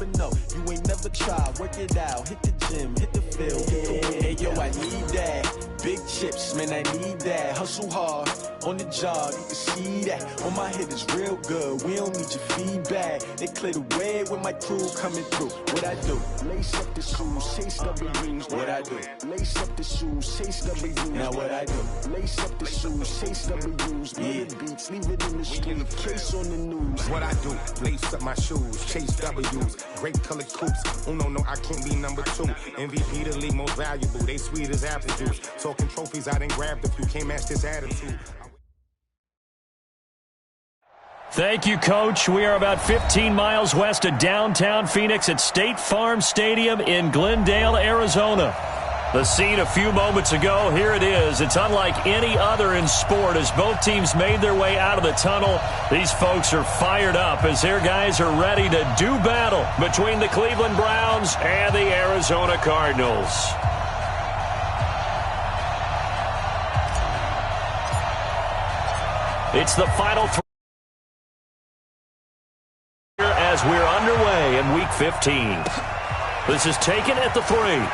never know. You ain't never tried, work it out, hit the gym, hit the field, get the win. Hey, yo, I need that. Big chips, man, I need that. Hustle hard, on the job, you can see that. On my head is real good, we don't need your feedback. They clear the way with my crew coming through. What I do? Lace up the shoes, chase W's. What I do? Lace up the shoes, chase W's. Now what I do? Lace up the shoes, chase W's. Yeah. Beats, leave it in the street, case on the news. What I do? Lace up my shoes, chase W's. Great colored coops. Oh no, I can't be number 2. MVP the league most valuable. They sweet as apple juice. Talking trophies, I didn't grab the few. Can't match this attitude. Thank you, Coach. We are about 15 miles west of downtown Phoenix at State Farm Stadium in Glendale, Arizona. The scene a few moments ago, here it is. It's unlike any other in sport as both teams made their way out of the tunnel. These folks are fired up as their guys are ready to do battle between the Cleveland Browns and the Arizona Cardinals. It's the final three as we're underway in Week 15. This is taken at the 3.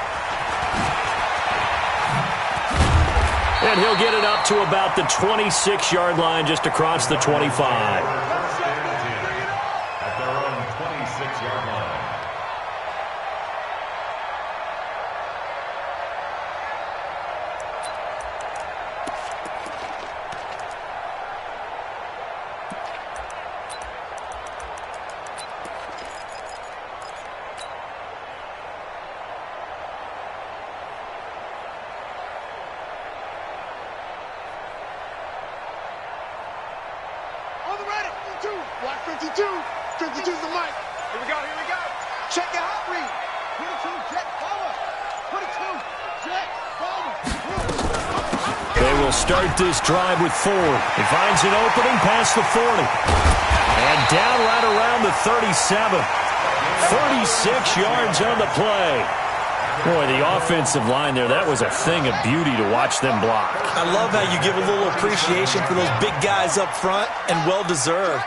And he'll get it up to about the 26-yard line just across the 25. At their own 26-yard line. Block 52. 52's the mic. Here we go. Check your hot read. 22, Jet, Bomber. 22, Jet, Bomber. They will start this drive with Ford. He finds an opening past the 40. And down right around the 37. 36 yards on the play. Boy, the offensive line there, that was a thing of beauty to watch them block. I love how you give a little appreciation for those big guys up front, and well-deserved.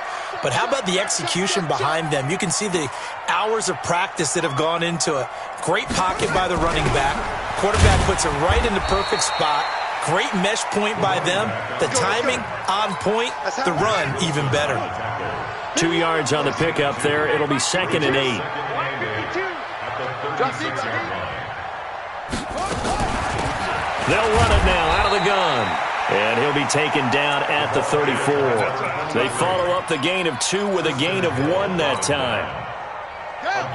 But how about the execution behind them? You can see the hours of practice that have gone into it. Great pocket by the running back. Quarterback puts it right in the perfect spot. Great mesh point by them. The timing on point. The run even better. 2 yards on the pickup there. It'll be 2nd and 8. They'll run it now out of the gun. And he'll be taken down at the 34. They follow up the gain of 2 with a gain of 1 that time.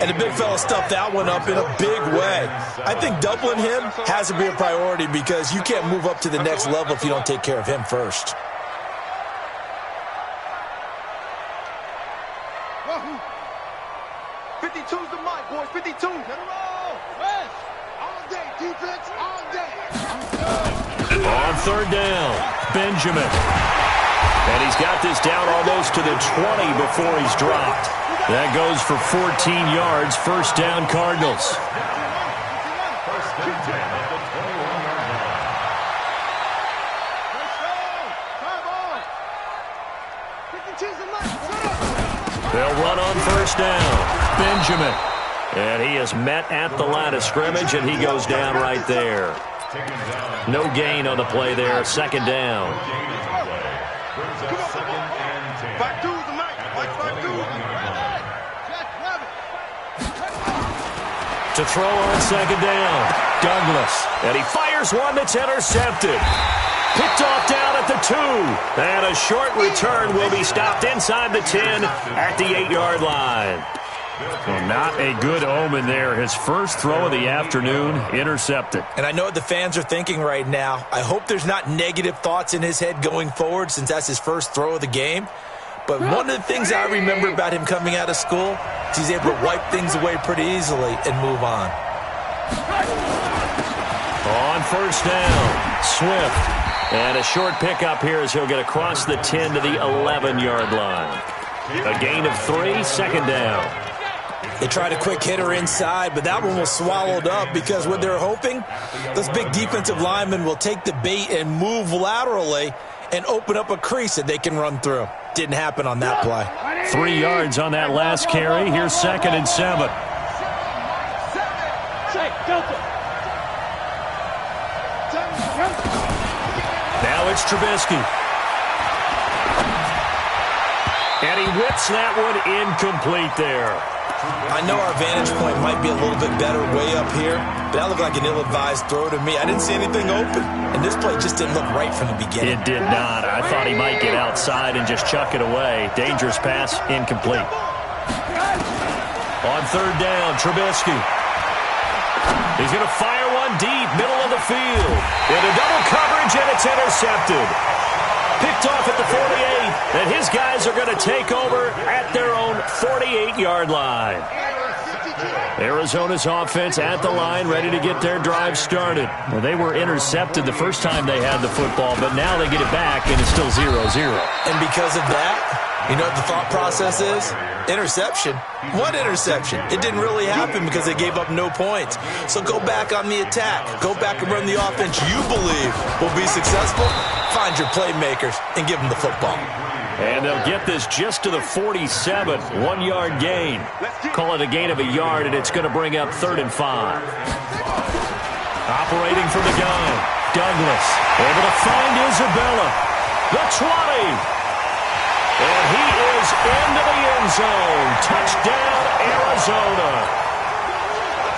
And the big fella stuffed that one up in a big way. I think doubling him has to be a priority because you can't move up to the next level if you don't take care of him first. Wahoo! 52's the mic, boys. 52. Get a roll. West. All day. Defense all day. On 3rd down, Benjamin. And he's got this down almost to the 20 before he's dropped. That goes for 14 yards. 1st down, Cardinals. They'll run on 1st down. Benjamin. And he is met at the line of scrimmage, and he goes down right there. No gain on the play there. 2nd down. To throw on 2nd down, Douglas. And he fires one that's intercepted. Picked off down at the 2. And a short return will be stopped inside the 10 at the 8-yard line. Well, not a good omen there. His first throw of the afternoon, intercepted. And I know what the fans are thinking right now. I hope there's not negative thoughts in his head going forward since that's his first throw of the game. But one of the things I remember about him coming out of school is he's able to wipe things away pretty easily and move on. On 1st down, Swift. And a short pickup here as he'll get across the 10 to the 11-yard line. A gain of 3, 2nd down. They tried a quick hitter inside, but that one was swallowed up because what they're hoping, those big defensive linemen will take the bait and move laterally and open up a crease that they can run through. Didn't happen on that play. 3 yards on that last carry. Here's 2nd and 7. Now it's Trubisky. And he whips that one incomplete there. I know our vantage point might be a little bit better way up here, but that looked like an ill-advised throw to me. I didn't see anything open, and this play just didn't look right from the beginning. It did not. I thought he might get outside and just chuck it away. Dangerous pass, incomplete. On 3rd down, Trubisky. He's going to fire one deep, middle of the field. Into double coverage, and it's intercepted. Picked off at the 48, and his guys are going to take over at their own 48-yard line. Arizona's offense at the line, ready to get their drive started. Well, they were intercepted the first time they had the football, but now they get it back, and it's still 0-0. And because of that, you know what the thought process is? Interception. What interception? It didn't really happen because they gave up no points. So go back on the attack. Go back and run the offense you believe will be successful. Find your playmakers and give them the football. And they'll get this just to the 47, 1-yard gain. Call it a gain of a yard, and it's going to bring up 3rd and 5. Operating from the gun, Douglas able to find Isabella. The 20. And he is into the end zone. Touchdown, Arizona.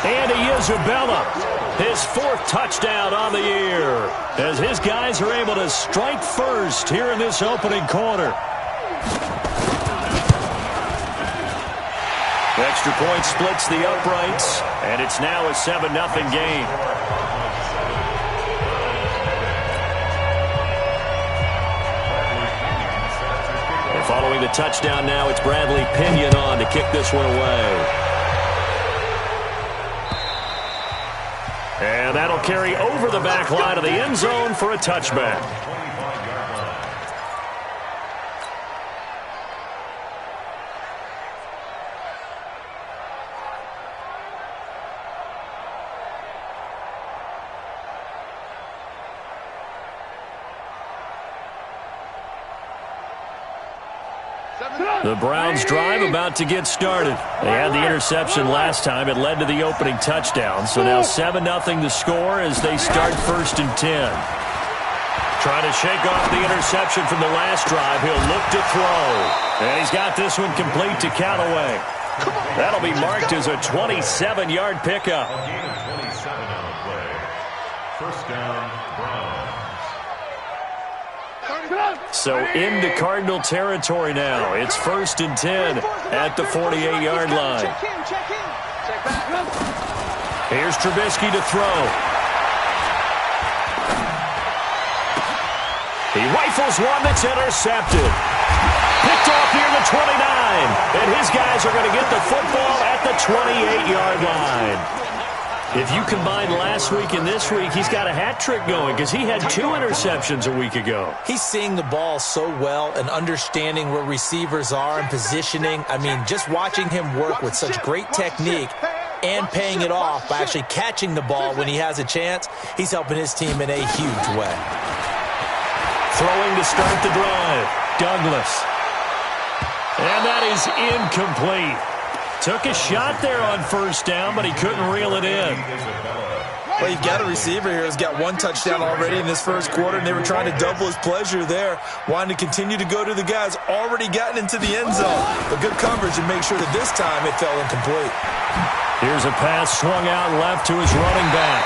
Andy Isabella, his 4th touchdown on the year, as his guys are able to strike first here in this opening quarter. Extra point splits the uprights, and it's now a 7-0 game. And following the touchdown now, it's Bradley Pinion on to kick this one away. And that'll carry over the back line of the end zone for a touchback. The Browns drive about to get started. They had the interception last time. It led to the opening touchdown. So now 7-0 the score as they start 1st and 10. Trying to shake off the interception from the last drive. He'll look to throw. And he's got this one complete to Callaway. That'll be marked as a 27-yard pickup. A gain of 27 on the play. 1st down, Browns. So into Cardinal territory now. It's 1st and 10 at the 48-yard line. Here's Trubisky to throw. He rifles one that's intercepted. Picked off near the 29. And his guys are going to get the football at the 28-yard line. If you combine last week and this week, he's got a hat trick going because he had 2 interceptions a week ago. He's seeing the ball so well and understanding where receivers are and positioning. I mean, just watching him work with such great technique and paying it off by actually catching the ball when he has a chance, he's helping his team in a huge way. Throwing to start the drive, Douglas. And that is incomplete. Took a shot there on 1st down, but he couldn't reel it in. Well, you've got a receiver here who's got 1 touchdown already in this 1st quarter, and they were trying to double his pleasure there, wanting to continue to go to the guys already gotten into the end zone. But good coverage and make sure that this time it fell incomplete. Here's a pass swung out left to his running back.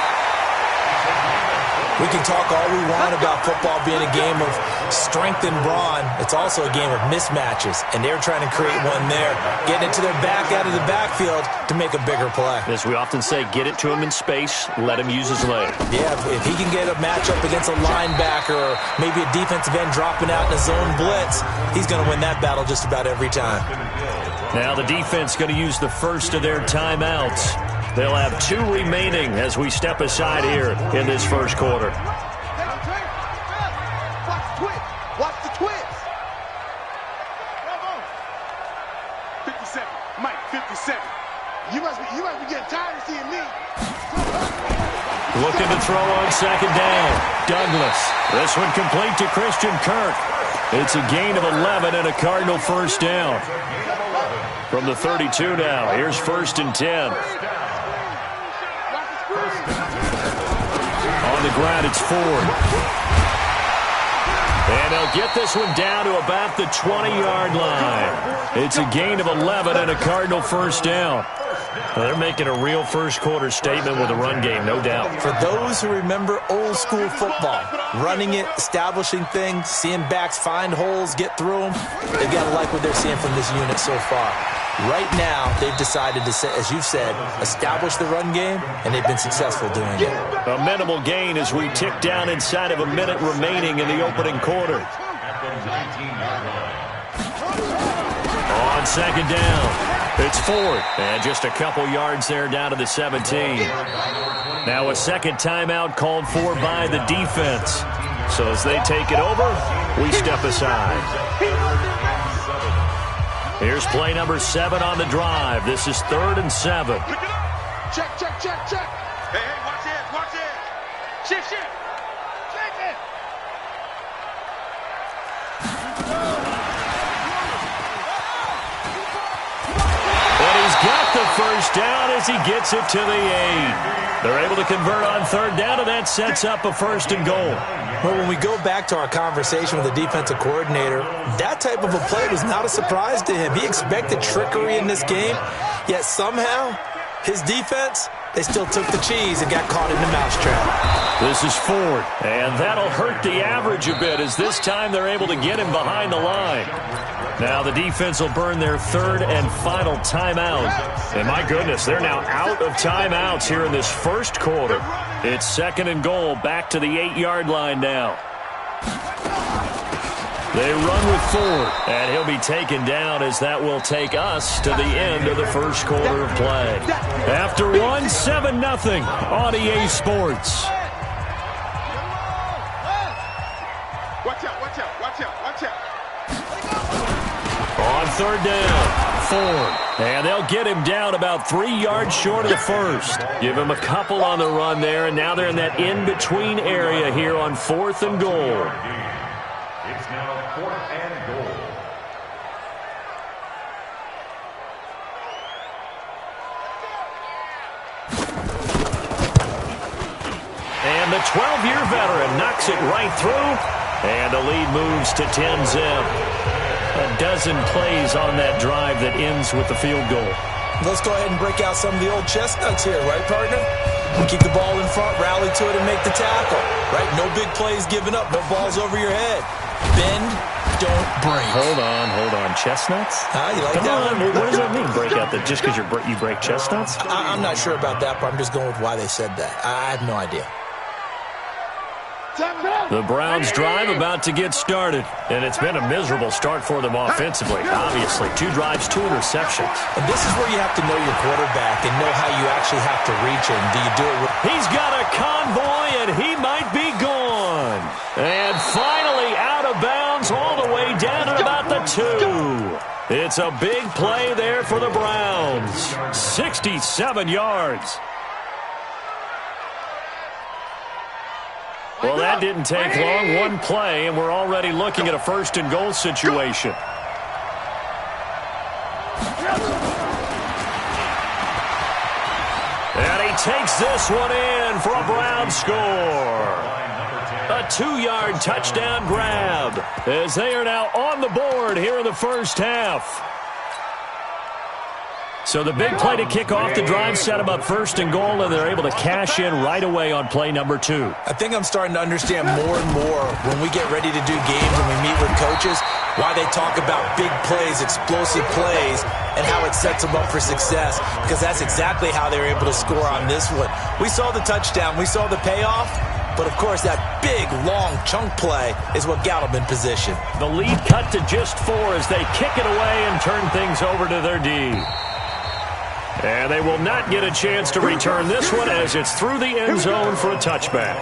We can talk all we want about football being a game of strength and brawn. It's also a game of mismatches, and they're trying to create one there, getting it to their back out of the backfield to make a bigger play. As we often say, get it to him in space, let him use his leg. Yeah, if he can get a matchup against a linebacker or maybe a defensive end dropping out in a zone blitz, he's going to win that battle just about every time. Now the defense going to use the first of their timeouts. They'll have 2 remaining as we step aside here in this 1st quarter. Watch the twist. 57. Mike, 57. You must be getting tired of seeing me. Looking to throw on 2nd down. Douglas. This one complete to Christian Kirk. It's a gain of 11 and a Cardinal first down. From the 32 now, here's 1st and 10. On the ground, it's Ford. And they'll get this one down to about the 20-yard line. It's a gain of 11 and a Cardinal first down. Well, they're making a real first-quarter statement with a run game, no doubt. For those who remember old-school football, running it, establishing things, seeing backs find holes, get through them, they've got to like what they're seeing from this unit so far. Right now, they've decided to, as you've said, establish the run game, and they've been successful doing it. A minimal gain as we tick down inside of a minute remaining in the opening quarter. On 2nd down. It's Ford, and just a couple yards there down to the 17. Now a second timeout called for by the defense. So as they take it over, we step aside. Here's play number 7 on the drive. This is 3rd and 7. Check, check, check, check. Hey, watch it, watch it. Shift, shift. Check it. Got the first down as he gets it to the 8. They're able to convert on 3rd down, and that sets up a 1st and goal. Well, when we go back to our conversation with the defensive coordinator, that type of a play was not a surprise to him. He expected trickery in this game, yet somehow his defense, they still took the cheese and got caught in the mousetrap. This is Ford, and that'll hurt the average a bit as this time they're able to get him behind the line. Now the defense will burn their 3rd and final timeout. And my goodness, they're now out of timeouts here in this first quarter. It's 2nd and goal, back to the 8-yard line now. They run with Ford, and he'll be taken down as that will take us to the end of the first quarter of play. After one, 7-0 on EA Sports. Watch out, watch out, watch out, watch out. On 3rd down, Ford. And they'll get him down about 3 yards short of the first. Give him a couple on the run there, and now they're in that in-between area here on 4th and goal. It's now 4th and goal. And the 12-year veteran knocks it right through, and the lead moves to 10-zip. A dozen plays on that drive that ends with the field goal. Let's go ahead and break out some of the old chestnuts here, right, partner? Keep the ball in front, rally to it, and make the tackle, right? No big plays given up, no balls over your head. Bend, don't break. Hold on. Chestnuts? You like Come that on, one? what does that mean, break out? That just because you break chestnuts? I'm not sure about that, but I'm just going with why they said that. I have no idea. The Browns drive about to get started, and it's been a miserable start for them offensively. Obviously, 2 drives, 2 interceptions. And this is where you have to know your quarterback and know how you actually have to reach him. Do you do it with... He's got a convoy, and he might be gone. And finally out of bounds all the way down at about the 2. It's a big play there for the Browns. 67 yards. Well, that didn't take long. One play, and we're already looking at a 1st and goal situation. And he takes this one in for a Brown score. A 2-yard touchdown grab as they are now on the board here in the first half. So the big play to kick off the drive set them up 1st and goal, and they're able to cash in right away on play number 2. I think I'm starting to understand more and more when we get ready to do games and we meet with coaches why they talk about big plays, explosive plays, and how it sets them up for success, because that's exactly how they were able to score on this one. We saw the touchdown. We saw the payoff. But, of course, that big, long chunk play is what got them in position. The lead cut to just 4 as they kick it away and turn things over to their D. And they will not get a chance to return this one as it's through the end zone for a touchback.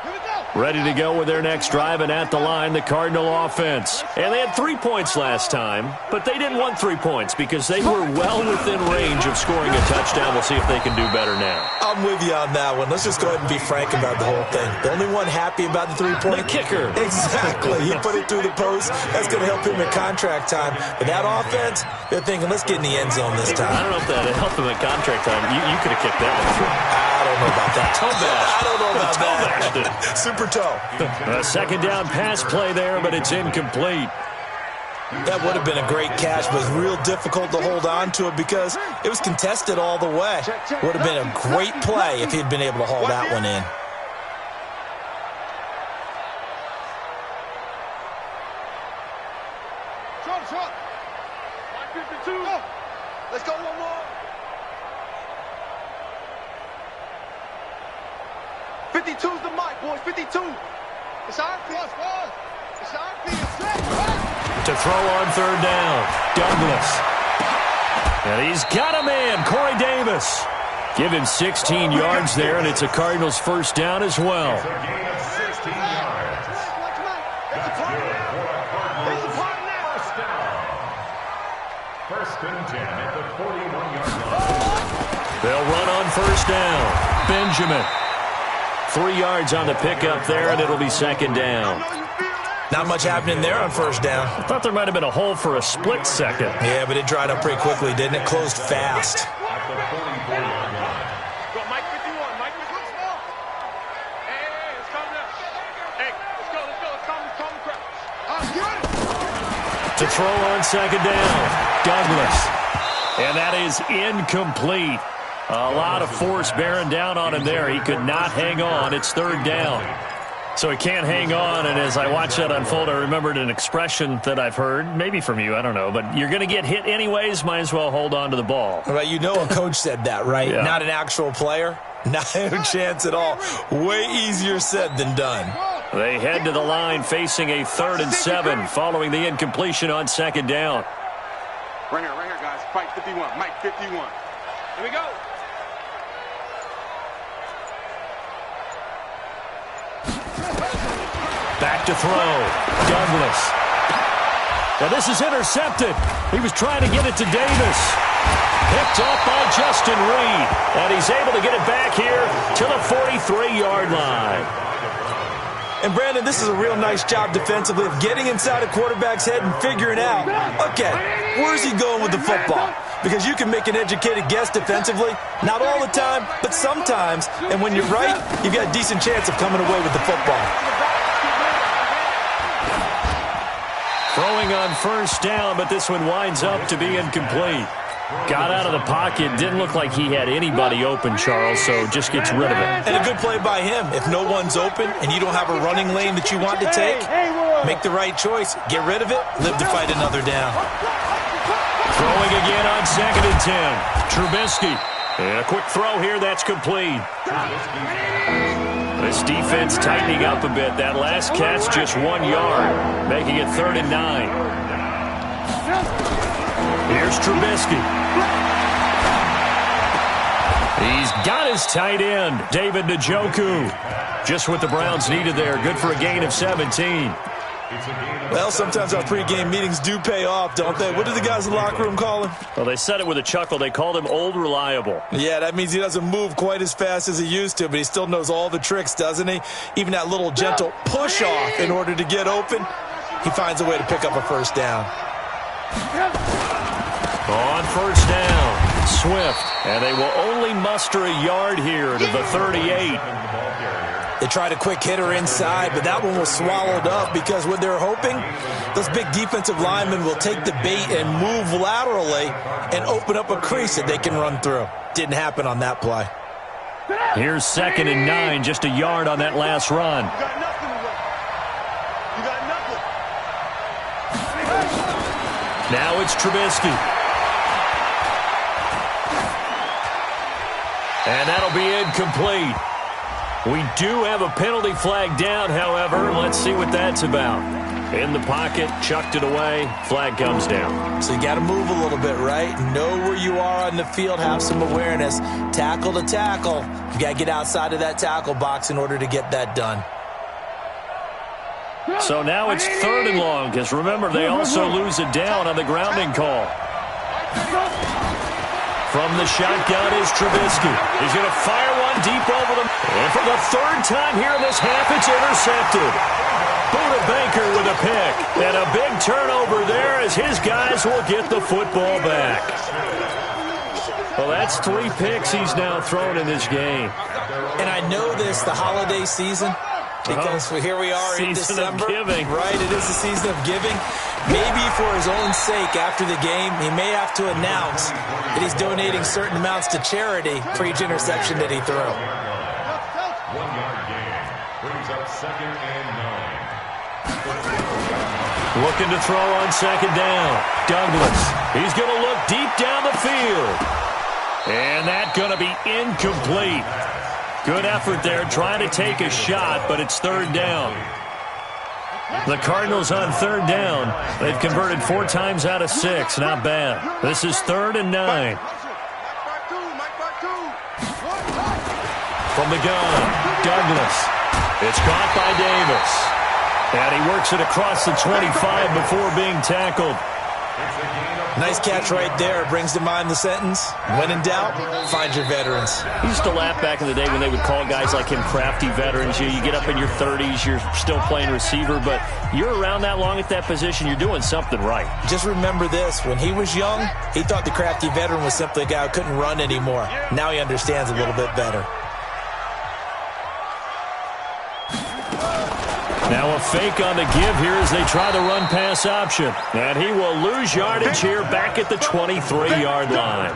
Here we go. Ready to go with their next drive, and at the line, the Cardinal offense. And they had 3 points last time, but they didn't want 3 points because they were well within range of scoring a touchdown. We'll see if they can do better now. I'm with you on that one. Let's just go ahead and be frank about the whole thing. The only one happy about the 3-point? The kicker. Exactly. He put it through the post. That's going to help him in contract time. But that offense, they're thinking, let's get in the end zone this time. I don't know if that helped him in contract time. You could have kicked that one through. I don't know about that. Toe bash. I don't know about that. Super toe. A second down pass play there, but it's incomplete. That would have been a great catch, but it's real difficult to hold on to it because it was contested all the way. Would have been a great play if he'd been able to haul that one in. Short. 52. Let's go one more. 52's the mic, boys. 52. It's our piece. It's our piece. To throw on third down, Douglas. And he's got a man, Corey Davis. Give him 16 yards there, and it's a Cardinals first down as well. It's a gain of 16 yards. That's good for a Cardinals first down. First and 10 at the 41-yard line. They'll run on first down. Benjamin. 3 yards on the pickup there, and it'll be second down. Not much happening there on first down. I thought there might have been a hole for a split second. Yeah, but it dried up pretty quickly, didn't it? Closed fast. At the 44-yard line. Go, Mike 51. Mike 51. Hey, let's calm down. Hey, let's go. Calm the crowd. To throw on second down, Douglas. And that is incomplete. A lot of force bearing down on him there. He could not hang on. It's third down. So he can't hang on, and as I watched that unfold, I remembered an expression that I've heard, maybe from you, I don't know, but you're going to get hit anyways, might as well hold on to the ball. Well, you know a coach said that, right? Yeah. Not an actual player. Not a chance at all. Way easier said than done. They head to the line facing a 3rd and 7 following the incompletion on second down. Right here, guys. Fight 51. Mike 51. Here we go. Back to throw. Douglas. Now this is intercepted. He was trying to get it to Davis. Picked off by Justin Reed. And he's able to get it back here to the 43-yard line. And, Brandon, this is a real nice job defensively of getting inside a quarterback's head and figuring out, okay, where's he going with the football? Because you can make an educated guess defensively. Not all the time, but sometimes. And when you're right, you've got a decent chance of coming away with the football. Throwing on first down, but this one winds up to be incomplete. Got out of the pocket. Didn't look like he had anybody open, Charles, so just gets rid of it. And a good play by him. If no one's open and you don't have a running lane that you want to take, make the right choice. Get rid of it. Live to fight another down. Throwing again on 2nd and 10. Trubisky. And a quick throw here. That's complete. This defense tightening up a bit. That last catch just 1 yard, making it 3rd and 9. Here's Trubisky. He's got his tight end, David Njoku. Just what the Browns needed there. Good for a gain of 17. Well, sometimes our pregame meetings do pay off, don't they? What do the guys in the locker room call him? Well, they said it with a chuckle. They called him Old Reliable. Yeah, that means he doesn't move quite as fast as he used to, but he still knows all the tricks, doesn't he? Even that little gentle push-off in order to get open, he finds a way to pick up a first down. On first down, Swift. And they will only muster a yard here to the 38. They tried a quick hitter inside, but that one was swallowed up because what they're hoping, those big defensive linemen will take the bait and move laterally and open up a crease that they can run through. Didn't happen on that play. Here's 2nd and 9, just a yard on that last run. You got nothing to win. You got nothing. Now it's Trubisky. And that'll be incomplete. We do have a penalty flag down, however. Let's see what that's about. In the pocket, chucked it away, flag comes down. So you got to move a little bit, right? Know where you are on the field, have some awareness. Tackle to tackle. You got to get outside of that tackle box in order to get that done. So now it's 3rd and long, because remember, they also lose a down on the grounding call. From the shotgun is Trubisky. He's going to fire one deep over them. And for the 3rd time here in this half, it's intercepted. Buda Baker with a pick. And a big turnover there as his guys will get the football back. Well, that's 3 picks he's now thrown in this game. And I know this, the holiday season, because here we are in December. Season of giving. Right, it is the season of giving. Maybe for his own sake after the game, he may have to announce that he's donating certain amounts to charity for each interception that he threw. 1-yard gain brings up 2nd and 9. Looking to throw on 2nd down. Douglas. He's going to look deep down the field. And that's going to be incomplete. Good effort there, trying to take a shot, but it's 3rd down. The Cardinals on 3rd down. They've converted 4 times out of 6. Not bad. This is 3rd and 9. From the gun, Douglas. It's caught by Davis. And he works it across the 25 before being tackled. Nice catch right there. Brings to mind the sentence, when in doubt, find your veterans. I used to laugh back in the day when they would call guys like him crafty veterans. You get up in your 30s, you're still playing receiver, but you're around that long at that position, you're doing something right. Just remember this, when he was young, he thought the crafty veteran was simply a guy who couldn't run anymore. Now he understands a little bit better. Now a fake on the give here as they try the run-pass option. And he will lose yardage here back at the 23-yard line.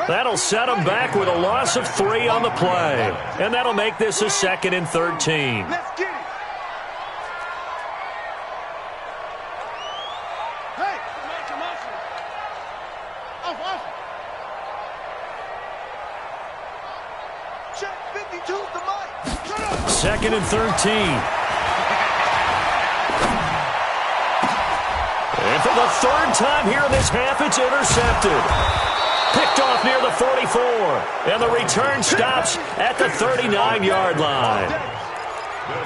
That'll set him back with a loss of 3 on the play. And that'll make this a 2nd and 13. Let's get it. Hey, off. Check 52's the mic. 2nd and 13. And for the 3rd time here in this half, it's intercepted. Picked off near the 44. And the return stops at the 39-yard line.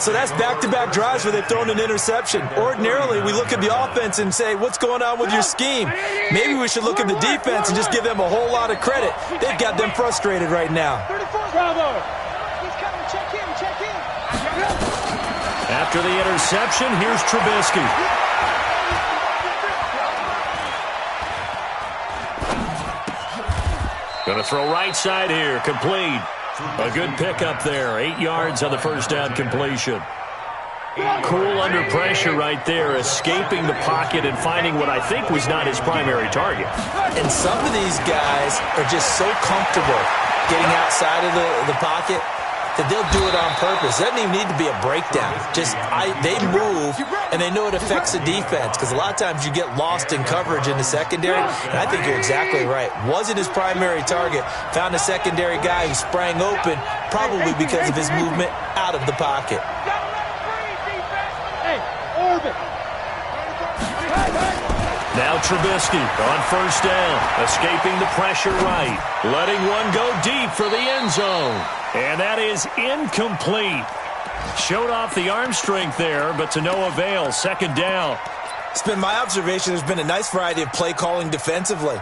So that's back-to-back drives where they've thrown an interception. Ordinarily, we look at the offense and say, what's going on with your scheme? Maybe we should look at the defense and just give them a whole lot of credit. They've got them frustrated right now. Bravo. He's coming. Check in. After the interception, here's Trubisky. Going to throw right side here. Complete. A good pickup there. 8 yards on the first down completion. Cool under pressure right there, escaping the pocket and finding what I think was not his primary target. And some of these guys are just so comfortable getting outside of the pocket that they'll do it on purpose. It doesn't even need to be a breakdown. They move, and they know it affects the defense, because a lot of times you get lost in coverage in the secondary, and I think you're exactly right. Wasn't his primary target. Found a secondary guy who sprang open, probably because of his movement out of the pocket. Now Trubisky on first down, escaping the pressure right, letting one go deep for the end zone. And that is incomplete. Showed off the arm strength there, but to no avail. 2nd down. It's been my observation there's been a nice variety of play calling defensively.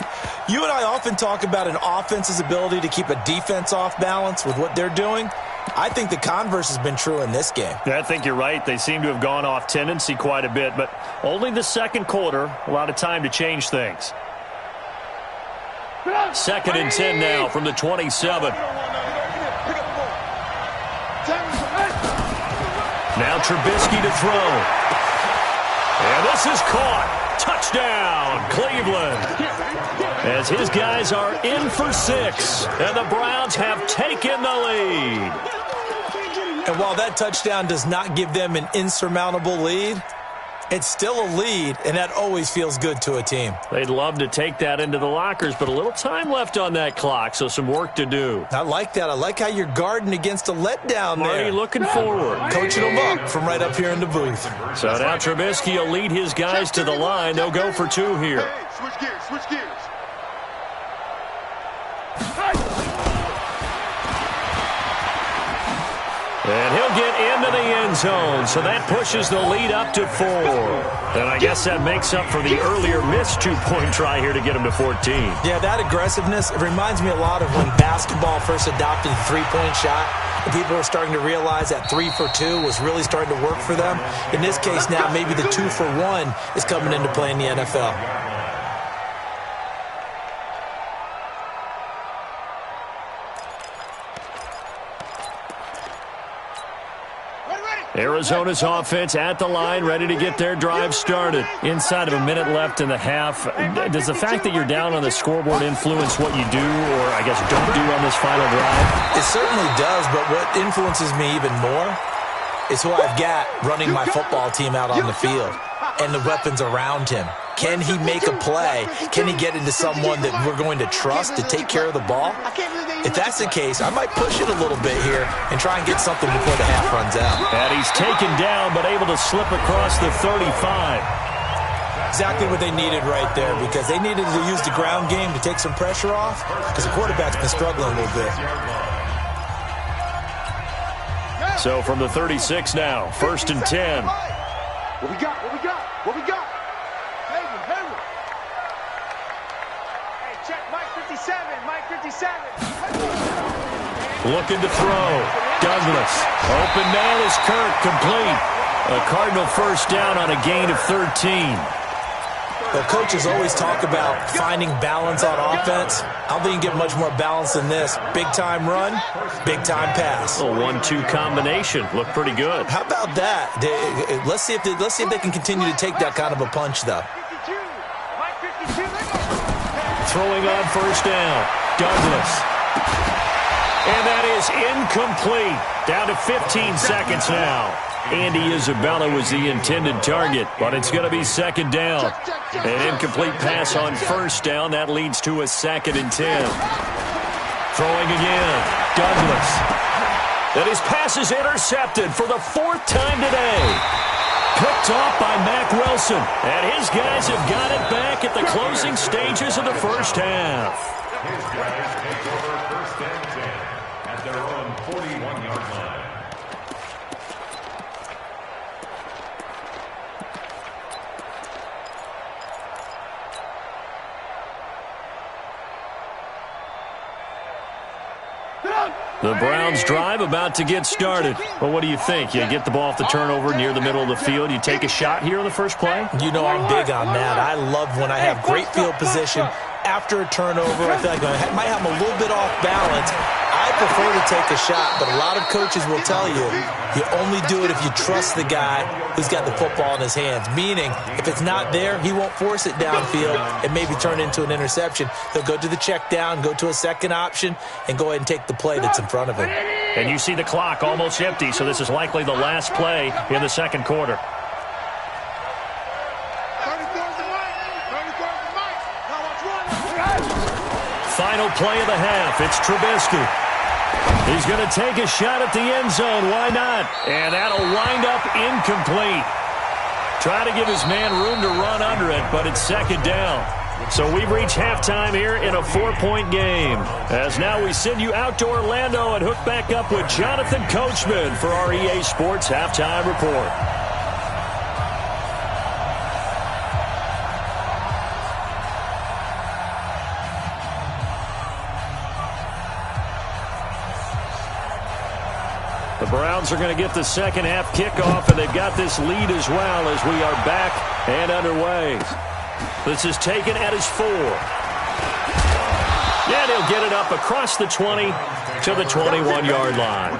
You and I often talk about an offense's ability to keep a defense off balance with what they're doing. I think the converse has been true in this game. I think you're right. They seem to have gone off tendency quite a bit, but only the second quarter, a lot of time to change things. 2nd and 10 now from the 27. Now Trubisky to throw. And this is caught. Touchdown, Cleveland. As his guys are in for 6, and the Browns have taken the lead. And while that touchdown does not give them an insurmountable lead, it's still a lead, and that always feels good to a team. They'd love to take that into the lockers, but a little time left on that clock, so some work to do. I like that. I like how you're guarding against a letdown there. Marty looking forward. Coaching them up from right up here in the booth. So now Trubisky will lead his guys to the line. They'll go for 2 here. Switch gears. And he'll get into the end zone, so that pushes the lead up to 4. And I guess that makes up for the earlier missed two-point try here to get him to 14. Yeah, that aggressiveness, it reminds me a lot of when basketball first adopted the three-point shot. And people were starting to realize that 3 for 2 was really starting to work for them. In this case now, maybe the 2 for 1 is coming into play in the NFL. Arizona's offense at the line, ready to get their drive started. Inside of a minute left in the half. Does the fact that you're down on the scoreboard influence what you do, or I guess don't do on this final drive? It certainly does, but what influences me even more is who I've got running my football team out on the field and the weapons around him. Can he make a play? Can he get into someone that we're going to trust to take care of the ball? If that's the case, I might push it a little bit here and try and get something before the half runs out. And he's taken down, but able to slip across the 35. Exactly what they needed right there, because they needed to use the ground game to take some pressure off, because the quarterback's been struggling a little bit. So from the 36 now, 1st and 10. What we got? What we got? What we got? Hey, check Mike 57. Mike 57. Looking to throw. Douglas. Open man is Kirk, complete. A Cardinal first down on a gain of 13. Well, coaches always talk about finding balance on offense. I don't think you can get much more balance than this. Big-time run, big-time pass. A 1-2 combination. Looked pretty good. How about that? Let's see if they can continue to take that kind of a punch, though. Throwing on first down. Douglas. And that is incomplete. Down to 15 seconds now. Andy Isabella was the intended target, but it's going to be 2nd down. An incomplete pass on first down. That leads to a 2nd and 10. Throwing again. Douglas. And his pass is intercepted for the 4th time today. Picked off by Mack Wilson. And his guys have got it back at the closing stages of the first half. His guys take over 1st and 10 at their own 41-yard line. The Browns drive about to get started. Well, what do you think? You get the ball off the turnover near the middle of the field. You take a shot here on the first play? You know I'm big on that. I love when I have great field position. After a turnover, I feel like I might have a little bit off balance. I prefer to take a shot, but a lot of coaches will tell you, you only do it if you trust the guy who's got the football in his hands. Meaning, if it's not there, he won't force it downfield and maybe turn it into an interception. He'll go to the check down, go to a second option, and go ahead and take the play that's in front of him. And you see the clock almost empty, so this is likely the last play in the second quarter. Final play of the half. It's Trubisky. He's going to take a shot at the end zone. Why not? And that'll wind up incomplete. Try to give his man room to run under it, but it's 2nd down. So we've reached halftime here in a 4-point game. As now we send you out to Orlando and hook back up with Jonathan Coachman for our EA Sports Halftime Report. The Browns are going to get the second half kickoff, and they've got this lead as well as we are back and underway. This is taken at his 4. And he'll get it up across the 20 to the 21-yard line.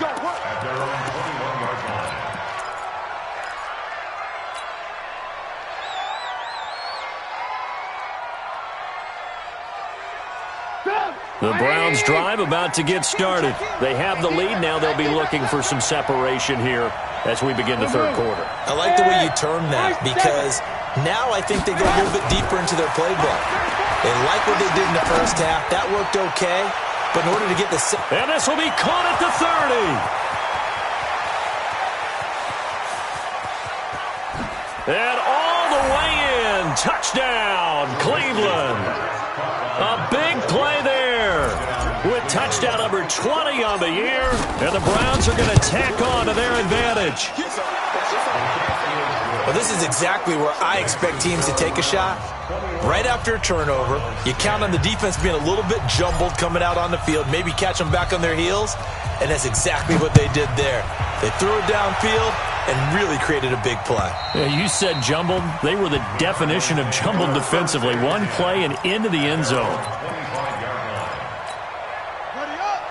The Browns drive about to get started. They have the lead. Now they'll be looking for some separation here as we begin the third quarter. I like the way you term that, because now I think they go a little bit deeper into their playbook. They like what they did in the first half. That worked okay. But in order to get the... And this will be caught at the 30. And all the way in. Touchdown, Cleveland. A big play there with touchdown number 20 on the year, and the Browns are going to tack on to their advantage. Well, this is exactly where I expect teams to take a shot. Right after a turnover, you count on the defense being a little bit jumbled coming out on the field, maybe catch them back on their heels, and that's exactly what they did there. They threw it downfield and really created a big play. Yeah, you said jumbled. They were the definition of jumbled defensively. One play and into the end zone.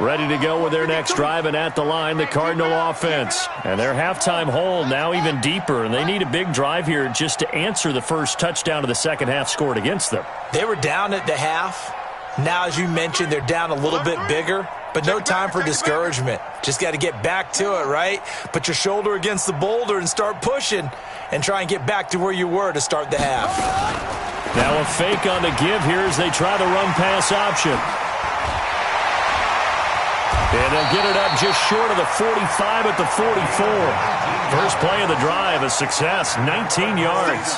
Ready to go with their next drive, and at the line, the Cardinal offense. And their halftime hole now even deeper, and they need a big drive here just to answer the first touchdown of the second half scored against them. They were down at the half. Now, as you mentioned, they're down a little bit bigger, but no time for discouragement. Just got to get back to it, right? Put your shoulder against the boulder and start pushing and try and get back to where you were to start the half. Now a fake on the give here as they try the run-pass option. And they'll get it up just short of the 45 at the 44. First play of the drive, a success, 19 yards.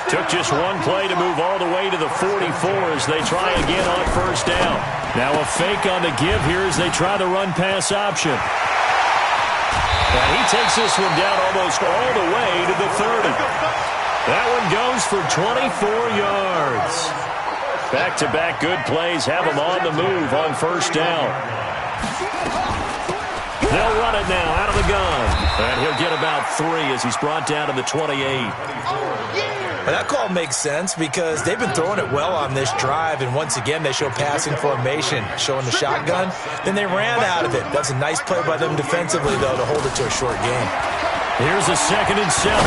Took just one play to move all the way to the 44 as they try again on first down. Now a fake on the give here as they try the run-pass option. And he takes this one down almost all the way to the 30. That one goes for 24 yards. Back-to-back good plays have him on the move on first down. They'll run it now out of the gun. And he'll get about 3 as he's brought down to the 28. Well, that call makes sense because they've been throwing it well on this drive, and once again they show passing formation, showing the shotgun. Then they ran out of it. That's a nice play by them defensively, though, to hold it to a short game. Here's a 2nd and 7.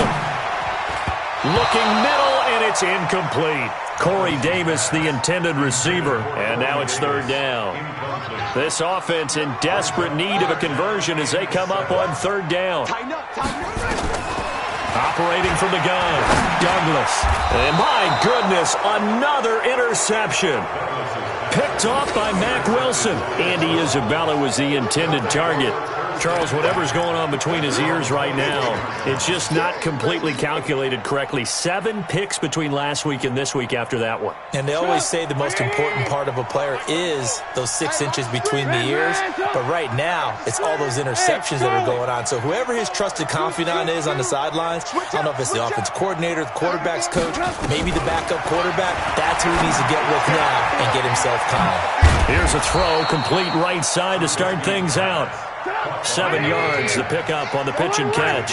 Looking middle, and it's incomplete. Corey Davis, the intended receiver, and now it's 3rd down. This offense in desperate need of a conversion as they come up on 3rd down. Operating from the gun, Douglas. And my goodness, another interception. Picked off by Mack Wilson. Andy Isabella was the intended target. Charles, whatever's going on between his ears right now, it's just not completely calculated correctly. 7 picks between last week and this week after that one. And they always say the most important part of a player is those 6 inches between the ears. But right now, it's all those interceptions that are going on. So whoever his trusted confidant is on the sidelines, I don't know if it's the offensive coordinator, the quarterback's coach, maybe the backup quarterback, that's who he needs to get with now and get himself calm. Here's a throw, complete right side to start things out. 7 yards, the pickup on the pitch and catch.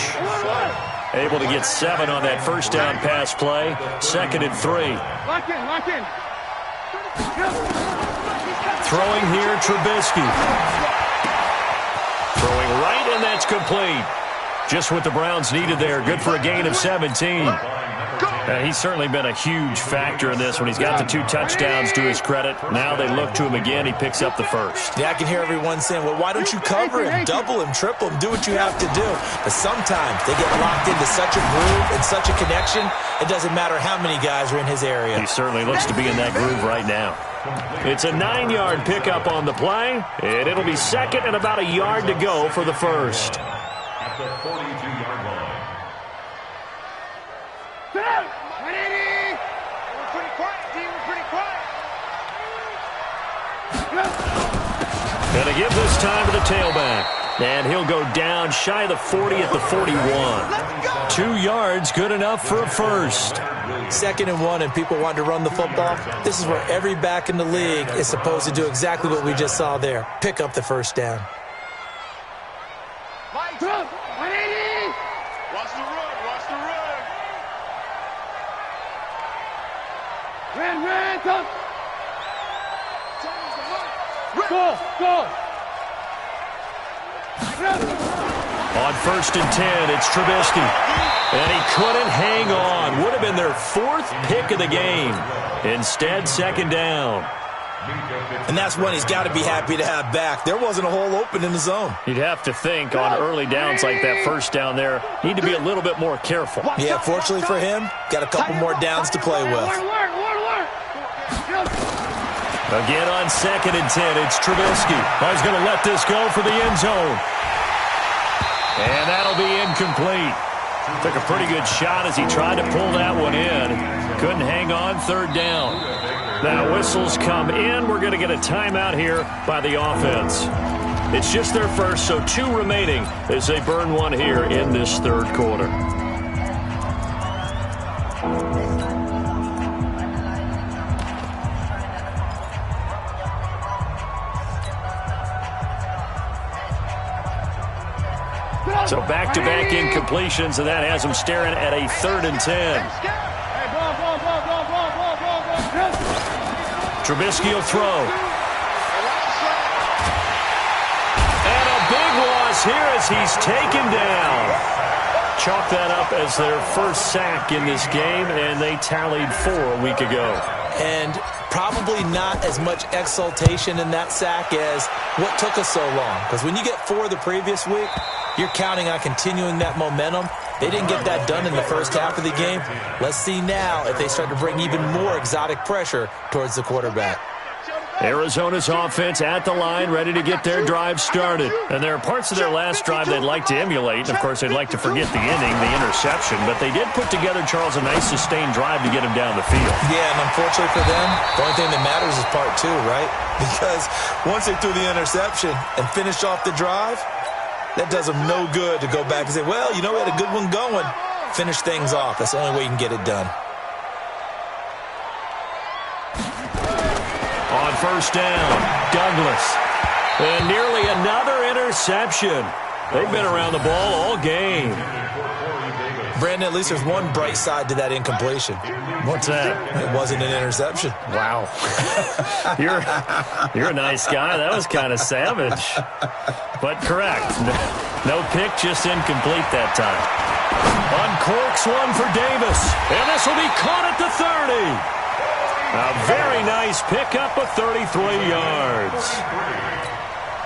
Able to get 7 on that first down pass play. 2nd and 3. Lock in. Throwing here, Trubisky. Throwing right, and that's complete. Just what the Browns needed there. Good for a gain of 17. He's certainly been a huge factor in this when he's got the 2 touchdowns to his credit. Now they look to him again. He picks up the first. Yeah, I can hear everyone saying, well, why don't you cover him, double him, triple him, do what you have to do. But sometimes they get locked into such a groove and such a connection, it doesn't matter how many guys are in his area. He certainly looks to be in that groove right now. It's a 9-yard pickup on the play, and it'll be 2nd and about a yard to go for the first. At the 42-yard line. Gonna give this time to the tailback. And he'll go down shy of the 40 at the 41. 2 yards, good enough for a first. 2nd and 1, and people want to run the football. This is where every back in the league is supposed to do exactly what we just saw there. Pick up the first down. Watch the run. Ran. Go. On 1st and 10, it's Trubisky. And he couldn't hang on. Would have been their 4th pick of the game. Instead, 2nd down. And that's one he's got to be happy to have back. There wasn't a hole open in the zone. You'd have to think on early downs like that first down there, need to be a little bit more careful. Yeah, fortunately for him, got a couple more downs to play with. Again on 2nd and 10, it's Trubisky. He's going to let this go for the end zone. And that'll be incomplete. Took a pretty good shot as he tried to pull that one in. Couldn't hang on, 3rd down. Now whistles come in. We're going to get a timeout here by the offense. It's just their first, so 2 remaining as they burn one here in this third quarter. So back-to-back incompletions, and that has them staring at a 3rd and 10. Trubisky will throw. And a big loss here as he's taken down. Chalk that up as their first sack in this game, and they tallied 4 a week ago. And probably not as much exultation in that sack as what took us so long. Because when you get 4 the previous week, you're counting on continuing that momentum. They didn't get that done in the first half of the game. Let's see now if they start to bring even more exotic pressure towards the quarterback. Arizona's offense at the line, ready to get their drive started. And there are parts of their last drive they'd like to emulate. And, of course, they'd like to forget the inning, the interception. But they did put together, Charles, a nice sustained drive to get him down the field. Yeah, and unfortunately for them, the only thing that matters is part 2, right? Because once they threw the interception and finished off the drive, that does them no good to go back and say, well, you know, we had a good one going. Finish things off. That's the only way you can get it done. On first down, Douglas. And nearly another interception. They've been around the ball all game. Brandon, at least there's one bright side to that incompletion. What's that? It wasn't an interception. Wow. You're a nice guy. That was kind of savage. But correct. No pick, just incomplete that time. Uncorks one for Davis. And this will be caught at the 30. A very nice pickup of 33 yards.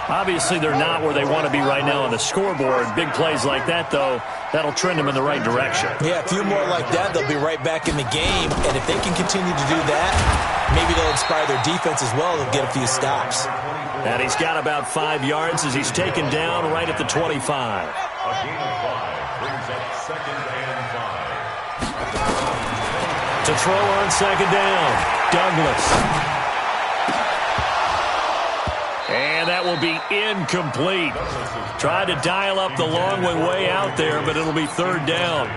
Obviously, they're not where they want to be right now on the scoreboard. Big plays like that, though, that'll trend them in the right direction. Yeah, a few more like that, they'll be right back in the game. And if they can continue to do that, maybe they'll inspire their defense as well. They'll get a few stops. And he's got about 5 yards as he's taken down right at the 25. A gain of 5 brings up 2nd and 5. To throw on 2nd down, Douglas. And that will be incomplete. Tried to dial up the long one way out there, but it'll be 3rd down.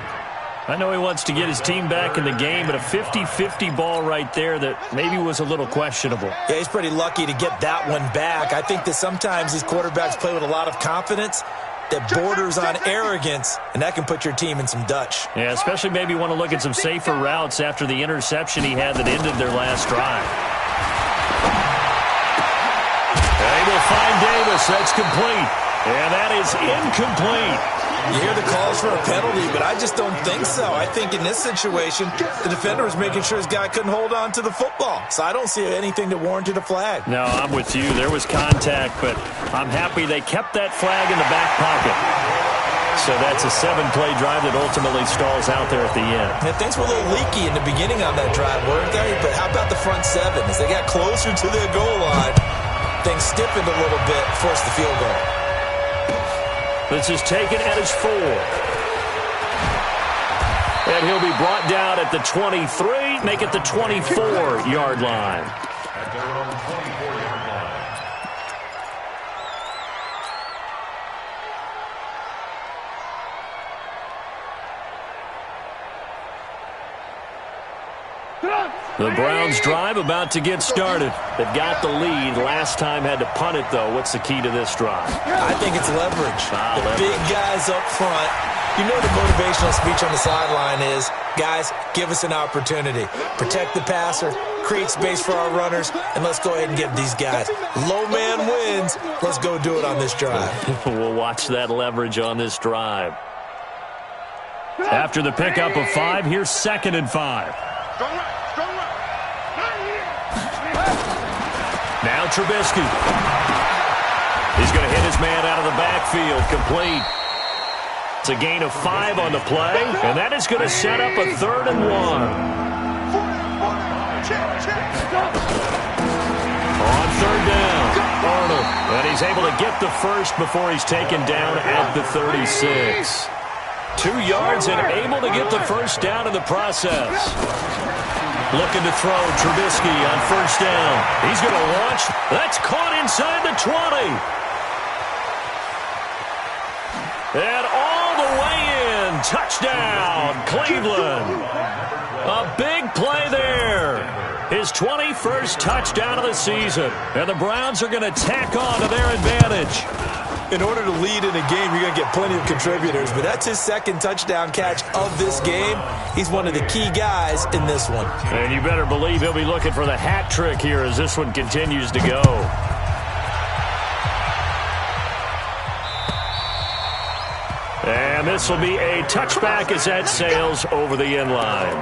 I know he wants to get his team back in the game, but a 50-50 ball right there that maybe was a little questionable. Yeah, he's pretty lucky to get that one back. I think that sometimes these quarterbacks play with a lot of confidence that borders on arrogance, and that can put your team in some Dutch. Yeah, especially maybe want to look at some safer routes after the interception he had that ended their last drive. They will find Davis. That's complete. And that is incomplete. You hear the calls for a penalty, but I just don't think so. I think in this situation, the defender was making sure his guy couldn't hold on to the football. So I don't see anything that warranted a flag. No, I'm with you. There was contact, but I'm happy they kept that flag in the back pocket. So that's a 7-play drive that ultimately stalls out there at the end. And things were a little leaky in the beginning on that drive, weren't they? But how about the front 7? As they got closer to their goal line, things stiffened a little bit, forced the field goal. This is taken at his 4. And he'll be brought down at the 23, make it the 24-yard line. At their own 24-yard line. The Browns drive about to get started. They've got the lead. Last time had to punt it, though. What's the key to this drive? I think it's leverage. The leverage. Big guys up front. You know the motivational speech on the sideline is, guys, give us an opportunity. Protect the passer, create space for our runners, and let's go ahead and get these guys. Low man wins. Let's go do it on this drive. We'll watch that leverage on this drive. After the pickup of 5, here's 2nd and 5. Now Trubisky. He's going to hit his man out of the backfield. Complete. It's a gain of 5 on the play, and that is going to set up a 3rd and 1. On 3rd down, Arnold. And he's able to get the first before he's taken down at the 36. 2 yards and able to get the first down in the process. Looking to throw, Trubisky on 1st down. He's going to launch. That's caught inside the 20. And all the way in. Touchdown, Cleveland. A big play there. His 21st touchdown of the season. And the Browns are going to tack on to their advantage. In order to lead in a game, you're going to get plenty of contributors, but that's his second touchdown catch of this game. He's one of the key guys in this one. And you better believe he'll be looking for the hat trick here as this one continues to go. And this will be a touchback as that sails over the end line.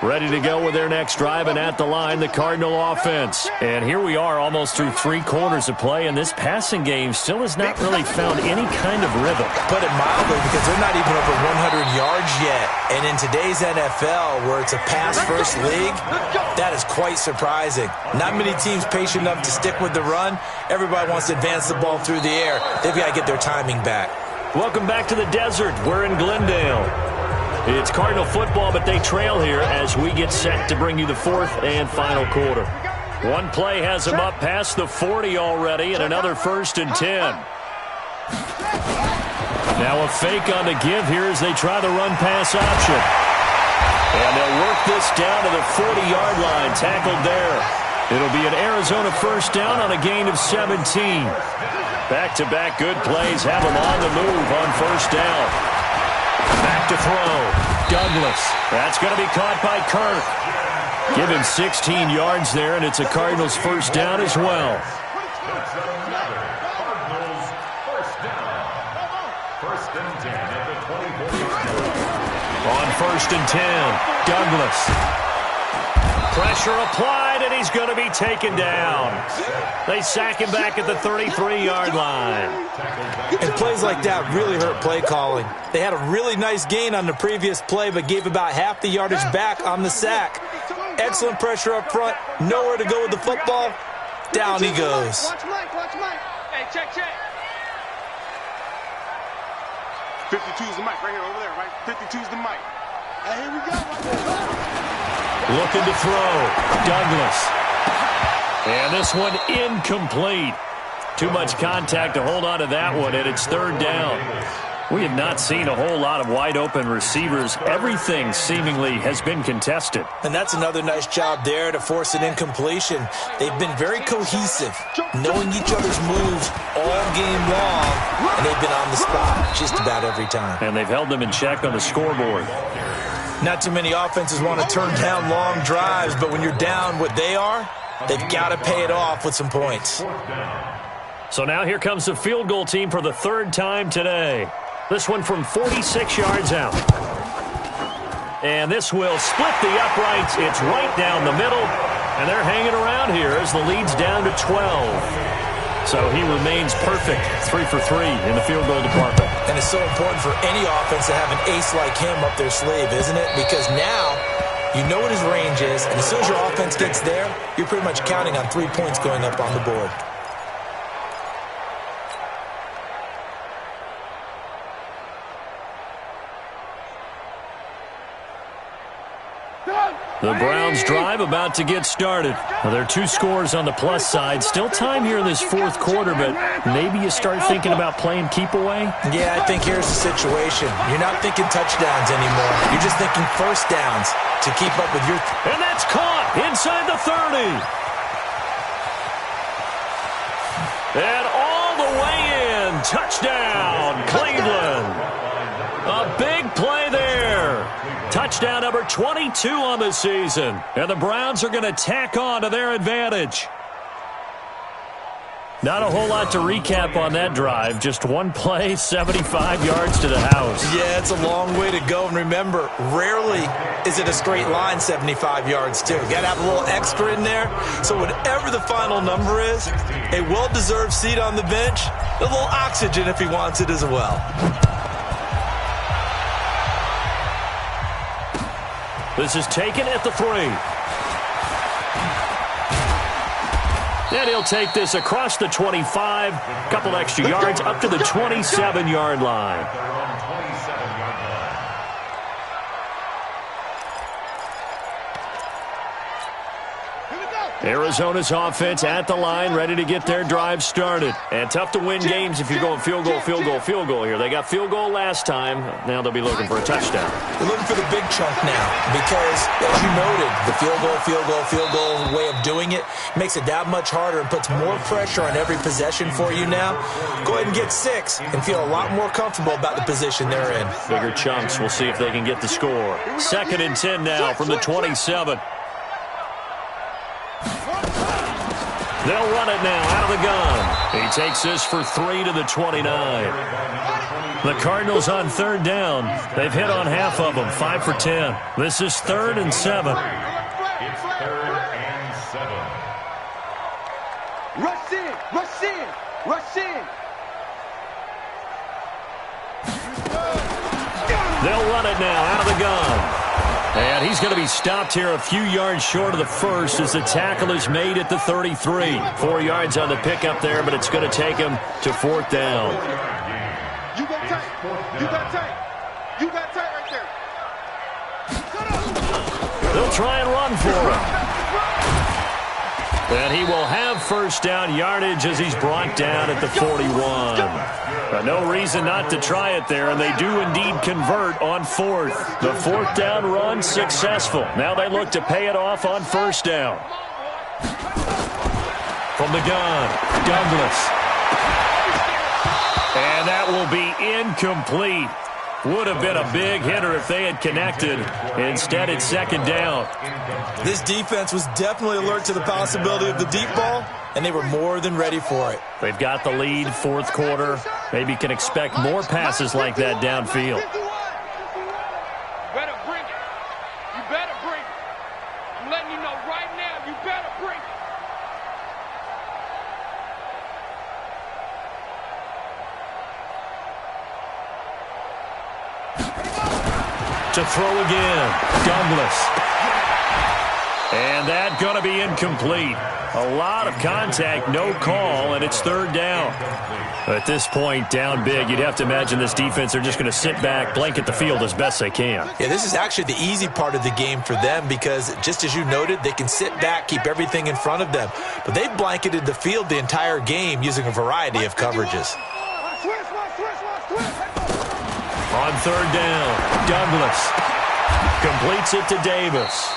Ready to go with their next drive, and at the line, the Cardinal offense. And here we are almost through 3 quarters of play, and this passing game still has not really found any kind of rhythm. Put it mildly, because they're not even over 100 yards yet. And in today's NFL, where it's a pass-first league, that is quite surprising. Not many teams patient enough to stick with the run. Everybody wants to advance the ball through the air. They've got to get their timing back. Welcome back to the desert. We're in Glendale. It's Cardinal football, but they trail here as we get set to bring you the 4th and final quarter. One play has them up past the 40 already, and another 1st and 10. Now a fake on the give here as they try the run-pass option. And they'll work this down to the 40-yard line, tackled there. It'll be an Arizona 1st down on a gain of 17. Back-to-back good plays have them on the move on 1st down. Back to throw. Douglas. That's going to be caught by Kirk. Give him 16 yards there, and it's a Cardinals 1st down as well. Cardinals 1st down. 1st and 10 at the 24-yard line. On 1st and 10, Douglas. Pressure applied, and he's going to be taken down. They sack him back at the 33-yard line. And plays like that really hurt play calling. They had a really nice gain on the previous play, but gave about half the yardage back on the sack. Excellent pressure up front. Nowhere to go with the football. Down he goes. Watch Mike. Hey, check. 52's the mic right here, over there, right? 52's the mic. Hey, here we go. Looking to throw. Douglas. And this one incomplete. Too much contact to hold on to that one, and it's 3rd down. We have not seen a whole lot of wide-open receivers. Everything seemingly has been contested. And that's another nice job there to force an incompletion. They've been very cohesive, knowing each other's moves all game long, and they've been on the spot just about every time. And they've held them in check on the scoreboard. Not too many offenses want to turn down long drives, but when you're down what they are, they've got to pay it off with some points. So now here comes the field goal team for the 3rd time today. This one from 46 yards out. And this will split the uprights. It's right down the middle. And they're hanging around here as the lead's down to 12. So he remains perfect, 3 for 3 in the field goal department. And it's so important for any offense to have an ace like him up their sleeve, isn't it? Because now you know what his range is, and as soon as your offense gets there, you're pretty much counting on 3 points going up on the board. The Browns drive about to get started. Well, there are 2 scores on the plus side. Still time here in this 4th quarter, but maybe you start thinking about playing keep away? Yeah, I think here's the situation. You're not thinking touchdowns anymore. You're just thinking 1st downs to keep up with your... And that's caught inside the 30. And all the way in. Touchdown, Cleveland. A big play there. Touchdown number 22 on the season. And the Browns are going to tack on to their advantage. Not a whole lot to recap on that drive. Just one play, 75 yards to the house. Yeah, it's a long way to go. And remember, rarely is it a straight line 75 yards, too. Got to have a little extra in there. So whatever the final number is, a well-deserved seat on the bench, a little oxygen if he wants it as well. This is taken at the 3. And he'll take this across the 25, couple extra yards up to the 27-yard line. Here we go. Arizona's offense at the line, ready to get their drive started. And tough to win games if you're going field goal, field goal, field goal here. They got field goal last time. Now they'll be looking for a touchdown. They're looking for the big chunk now because, as you noted, the field goal way of doing it makes it that much harder and puts more pressure on every possession for you now. Go ahead and get 6 and feel a lot more comfortable about the position they're in. Bigger chunks. We'll see if they can get the score. 2nd and 10 now from the 27. They'll run it now out of the gun. He takes this for 3 to the 29. The Cardinals on 3rd down. They've hit on half of them, 5 for 10. This is 3rd and 7. It's 3rd and 7. Rush in, rush in, rush in. They'll run it now out of the gun. And he's going to be stopped here a few yards short of the first as the tackle is made at the 33. 4 yards on the pickup there, but it's going to take him to 4th down. You got tight. You got tight. You got tight right there. They'll try and run for him. And he will have 1st down yardage as he's brought down at the 41. No reason not to try it there, and they do indeed convert on 4th. The 4th down run successful. Now they look to pay it off on 1st down. From the gun, Douglas. And that will be incomplete. Would have been a big hitter if they had connected. Instead, it's 2nd down. This defense was definitely alert to the possibility of the deep ball, and they were more than ready for it. They've got the lead, 4th quarter. Maybe can expect more passes like that downfield. Better bring it. You better bring it. I'm letting you know right now, you better bring it. To throw again, Douglas. And that going to be incomplete. A lot of contact, no call, and it's 3rd down. At this point, down big, you'd have to imagine this defense are just going to sit back, blanket the field as best they can. Yeah, this is actually the easy part of the game for them because, just as you noted, they can sit back, keep everything in front of them. But they've blanketed the field the entire game using a variety of coverages. On 3rd down, Douglas completes it to Davis.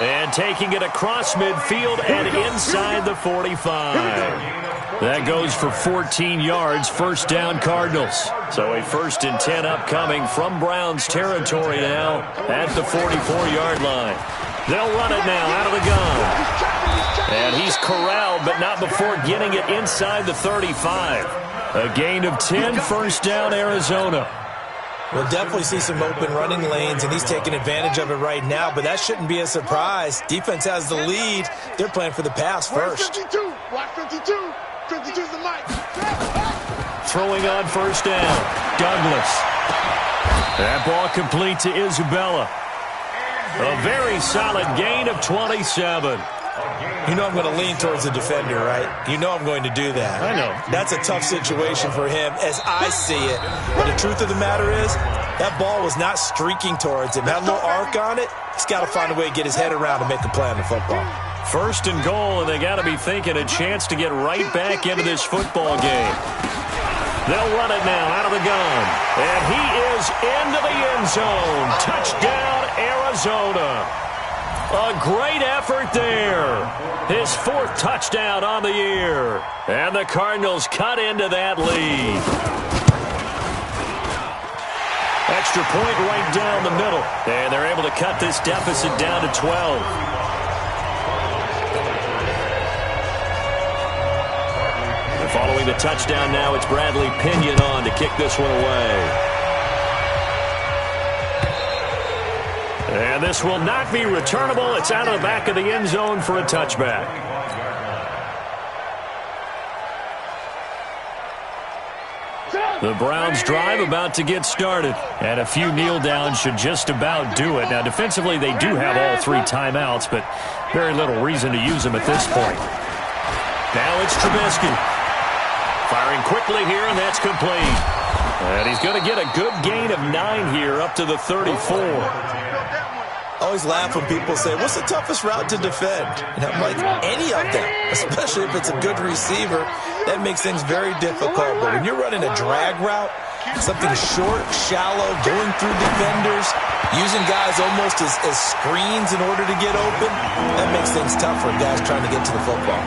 And taking it across midfield and inside the 45. That goes for 14 yards, 1st down Cardinals. So a 1st and 10 upcoming from Browns territory now at the 44-yard line. They'll run it now out of the gun. And he's corralled, but not before getting it inside the 35. A gain of 10, 1st down Arizona. We'll definitely see some open running lanes, and he's taking advantage of it right now, but that shouldn't be a surprise. Defense has the lead. They're playing for the pass first. 52. Watch 52. 52's the mic. Throwing on 1st down, Douglas. That ball complete to Isabella. A very solid gain of 27. You know I'm going to lean towards the defender, right? You know I'm going to do that. I know. That's a tough situation for him as I see it. But the truth of the matter is, that ball was not streaking towards him. Had a little arc on it. He's got to find a way to get his head around and make a play on the football. 1st and goal, and they got to be thinking a chance to get right back into this football game. They'll run it now out of the gun. And he is into the end zone. Touchdown, Arizona. A great effort there. His 4th touchdown on the year. And the Cardinals cut into that lead. Extra point right down the middle. And they're able to cut this deficit down to 12. And following the touchdown now, it's Bradley Pinion on to kick this one away. And this will not be returnable. It's out of the back of the end zone for a touchback. The Browns drive about to get started. And a few kneel downs should just about do it. Now, defensively, they do have all 3 timeouts, but very little reason to use them at this point. Now it's Trubisky. Firing quickly here, and that's complete. And he's going to get a good gain of 9 here up to the 34. I always laugh when people say, what's the toughest route to defend? And I'm like, any of them, especially if it's a good receiver. That makes things very difficult. But when you're running a drag route, something short, shallow, going through defenders, using guys almost as screens in order to get open, that makes things tough for guys trying to get to the football.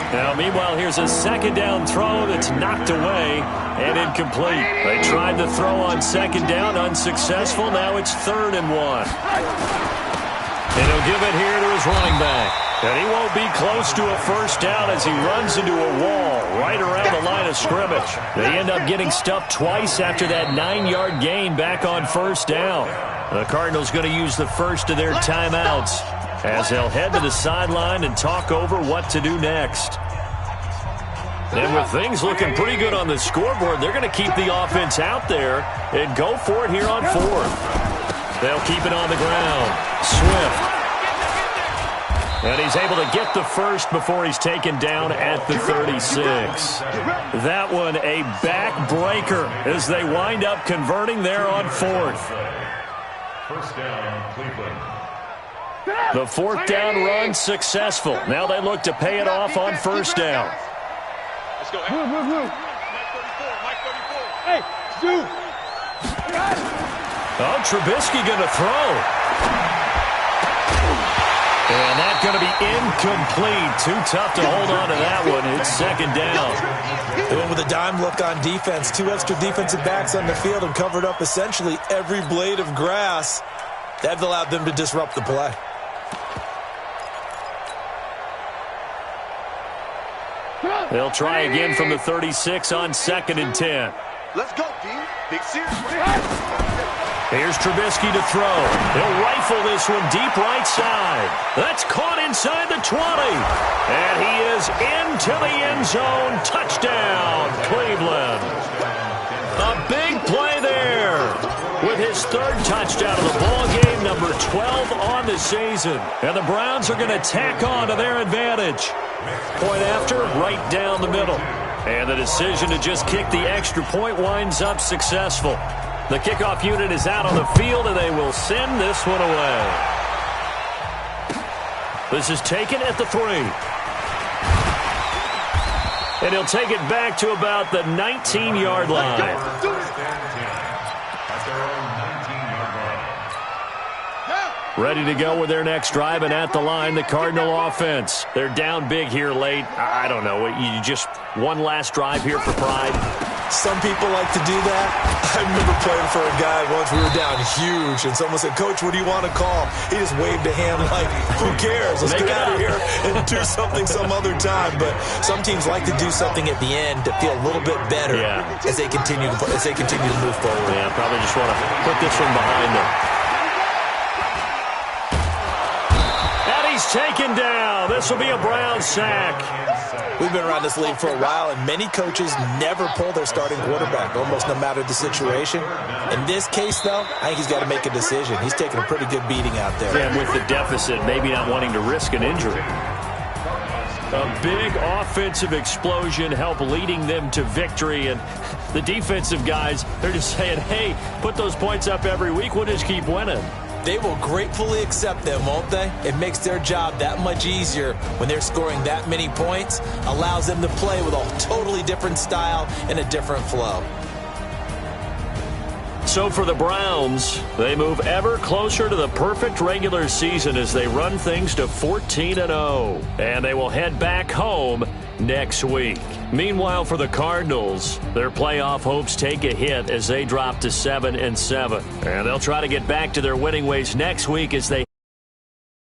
Now, meanwhile, here's a second down throw that's knocked away and incomplete. They tried to throw on second down, unsuccessful. Now it's 3rd and 1. And he'll give it here to his running back. And he won't be close to a first down as he runs into a wall right around the line of scrimmage. They end up getting stuffed twice after that 9-yard gain back on first down. The Cardinals going to use the first of their timeouts as they'll head to the sideline and talk over what to do next. And with things looking pretty good on the scoreboard, they're going to keep the offense out there and go for it here on 4th. They'll keep it on the ground. Swift. And he's able to get the first before he's taken down at the 36. That one a backbreaker as they wind up converting there on 4th. First down, Cleveland. The 4th down run successful. Now they look to pay it off on first down. Let's go. Move. Mike 34. Hey, Stu. Oh, Trubisky going to throw. And that's going to be incomplete. Too tough to hold on to that one. It's 2nd down. They went with a dime look on defense. 2 extra defensive backs on the field and covered up essentially every blade of grass. That allowed them to disrupt the play. They'll try again from the 36 on 2nd and 10. Let's go, D. Big series. Here's Trubisky to throw. He'll rifle this one deep right side. That's caught inside the 20. And he is into the end zone. Touchdown, Cleveland. A big play there with his 3rd touchdown of the ball game, number 12 on the season. And the Browns are going to tack on to their advantage. Point after, right down the middle. And the decision to just kick the extra point winds up successful. The kickoff unit is out on the field, and they will send this one away. This is taken at the 3. And he'll take it back to about the 19-yard line. Ready to go with their next drive, and at the line, the Cardinal offense. They're down big here late. I don't know. You just one last drive here for pride. Some people like to do that. I remember playing for a guy once. We were down huge, and someone said, Coach, what do you want to call? He just waved a hand like, who cares? Let's get out of here and do something some other time. But some teams like to do something at the end to feel a little bit better as they continue to move forward. Yeah, probably just want to put this one behind them. He's taken down. This will be a Brown sack. We've been around this league for a while, and many coaches never pull their starting quarterback, almost no matter the situation. In this case, though, I think he's got to make a decision. He's taking a pretty good beating out there. And with the deficit, maybe not wanting to risk an injury. A big offensive explosion helped leading them to victory, and the defensive guys, they're just saying, hey, put those points up every week. We'll just keep winning. They will gratefully accept them, won't they? It makes their job that much easier when they're scoring that many points. Allows them to play with a totally different style and a different flow. So for the Browns, they move ever closer to the perfect regular season as they run things to 14-0. And they will head back home next week. Meanwhile, for the Cardinals, their playoff hopes take a hit as they drop to 7-7. And they'll try to get back to their winning ways next week as they